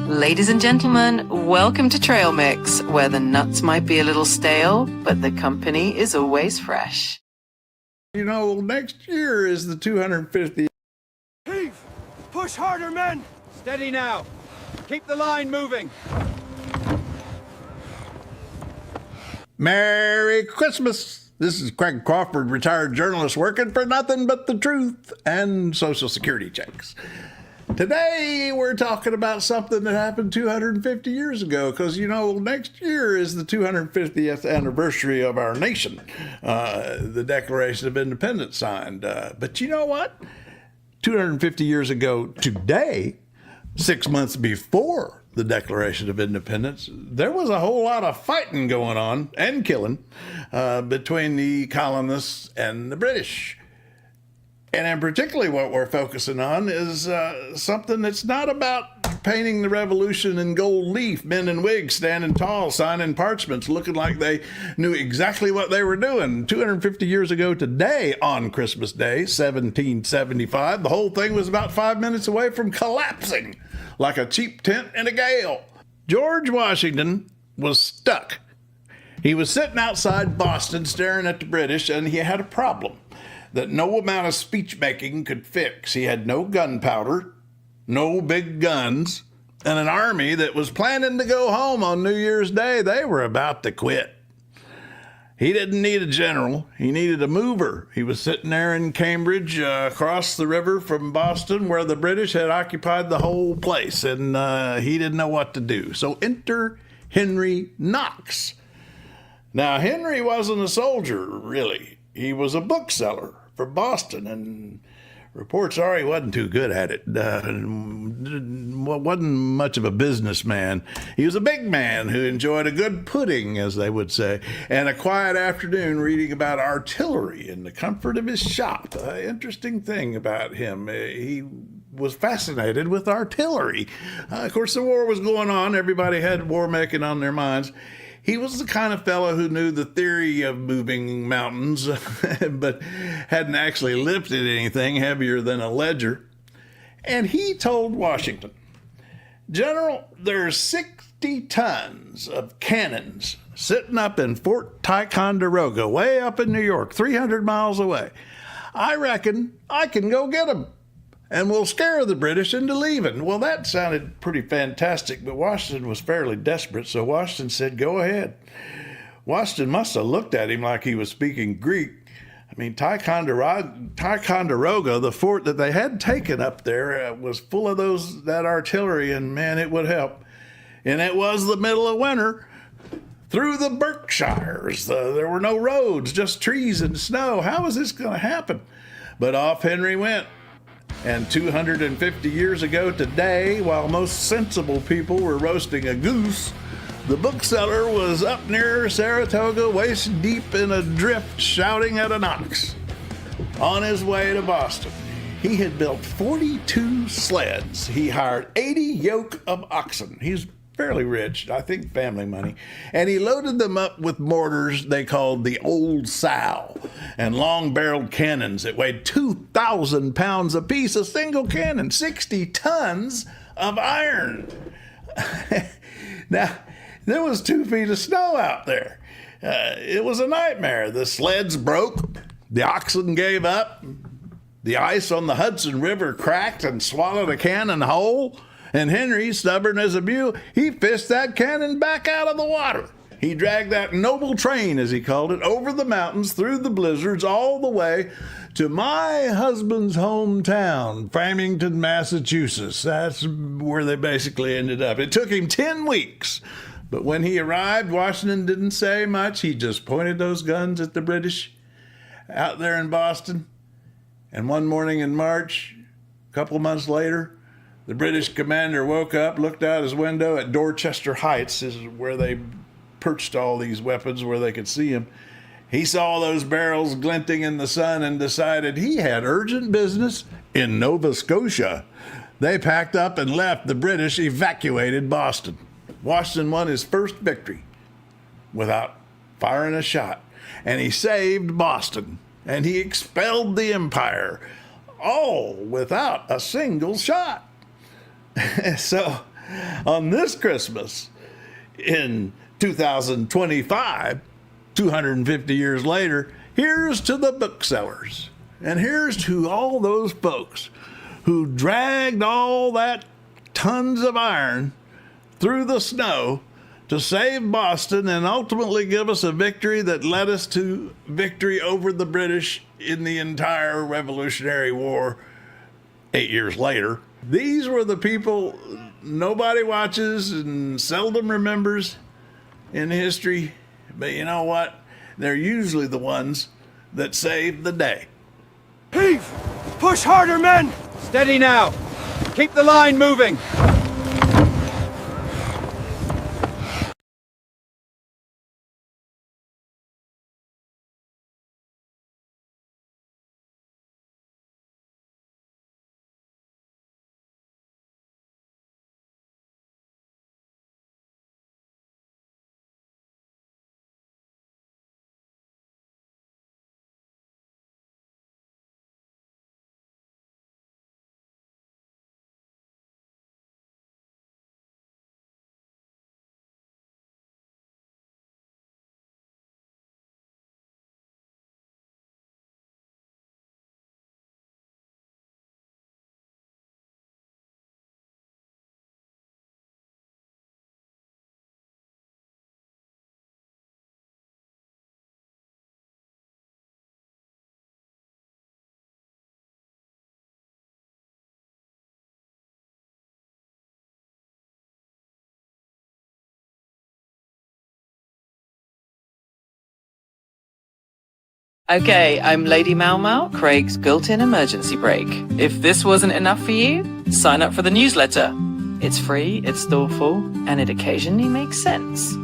Ladies and gentlemen, welcome to Trail Mix, where the nuts might be a little stale, but the company is always fresh. You know, next year is the 250th. Heave! Push harder, men! Steady now. Keep the line moving. Merry Christmas! This is Craig Crawford, retired journalist working for nothing but the truth and Social Security checks. Today, we're talking about something that happened 250 years ago, because, you know, next year is the 250th anniversary of our nation. The Declaration of Independence signed. But you know what? 250 years ago today, 6 months before the Declaration of Independence, there was a whole lot of fighting going on and killing between the colonists and the British. And particularly what we're focusing on is something that's not about painting the revolution in gold leaf, men in wigs standing tall, signing parchments, looking like they knew exactly what they were doing. 250 years ago today, on Christmas Day, 1775, the whole thing was about 5 minutes away from collapsing like a cheap tent in a gale. George Washington was stuck. He was sitting outside Boston staring at the British, and he had a problem that no amount of speech making could fix. He had no gunpowder, no big guns, and an army that was planning to go home on New Year's Day. They were about to quit. He didn't need a general. He needed a mover. He was sitting there in Cambridge, across the river from Boston, where the British had occupied the whole place, and he didn't know what to do. So enter Henry Knox. Now, Henry wasn't a soldier, really. He was a bookseller for Boston, and reports are he wasn't too good at it. Wasn't much of a businessman. He was a big man who enjoyed a good pudding, as they would say, and a quiet afternoon reading about artillery in the comfort of his shop. Interesting thing about him, he was fascinated with artillery. Of course, the war was going on. Everybody had war making on their minds. He was the kind of fellow who knew the theory of moving mountains, but hadn't actually lifted anything heavier than a ledger. And he told Washington, "General, there's 60 tons of cannons sitting up in Fort Ticonderoga, way up in New York, 300 miles away. I reckon I can go get them, and we'll scare the British into leaving." Well, that sounded pretty fantastic, but Washington was fairly desperate, so Washington said, "Go ahead." Washington must have looked at him like he was speaking Greek. I mean, Ticonderoga, the fort that they had taken up there, was full of that artillery, and man, it would help. And it was the middle of winter. Through the Berkshires, there were no roads, just trees and snow. How was this going to happen? But off Henry went. And 250 years ago today, while most sensible people were roasting a goose, the bookseller was up near Saratoga, waist deep in a drift, shouting at a Knox on his way to Boston. He had built 42 sleds. He hired 80 yoke of oxen. He's fairly rich, I think family money. And he loaded them up with mortars they called the Old Sow and long-barreled cannons that weighed 2,000 pounds apiece, a single cannon, 60 tons of iron. Now, there was 2 feet of snow out there. It was a nightmare. The sleds broke. The oxen gave up. The ice on the Hudson River cracked and swallowed a cannon whole. And Henry, stubborn as a mule, he fished that cannon back out of the water. He dragged that noble train, as he called it, over the mountains, through the blizzards, all the way to my husband's hometown, Framingham, Massachusetts. That's where they basically ended up. It took him 10 weeks. But when he arrived, Washington didn't say much. He just pointed those guns at the British out there in Boston. And one morning in March, a couple months later, the British commander woke up, looked out his window at Dorchester Heights, is where they perched all these weapons where they could see them. He saw those barrels glinting in the sun and decided he had urgent business in Nova Scotia. They packed up and left. The British evacuated Boston. Washington won his first victory without firing a shot, and he saved Boston, and he expelled the empire, all without a single shot. So On this Christmas in 2025, 250 years later, here's to the booksellers. And here's to all those folks who dragged all that tons of iron through the snow to save Boston and ultimately give us a victory that led us to victory over the British in the entire Revolutionary War 8 years later. These were the people nobody watches and seldom remembers in history, but you know what? They're usually the ones that saved the day. Heave! Push harder, men! Steady now! Keep the line moving! Okay, I'm Lady Mau Mau, Craig's built-in emergency brake. If this wasn't enough for you, sign up for the newsletter. It's free, it's thoughtful, and it occasionally makes sense.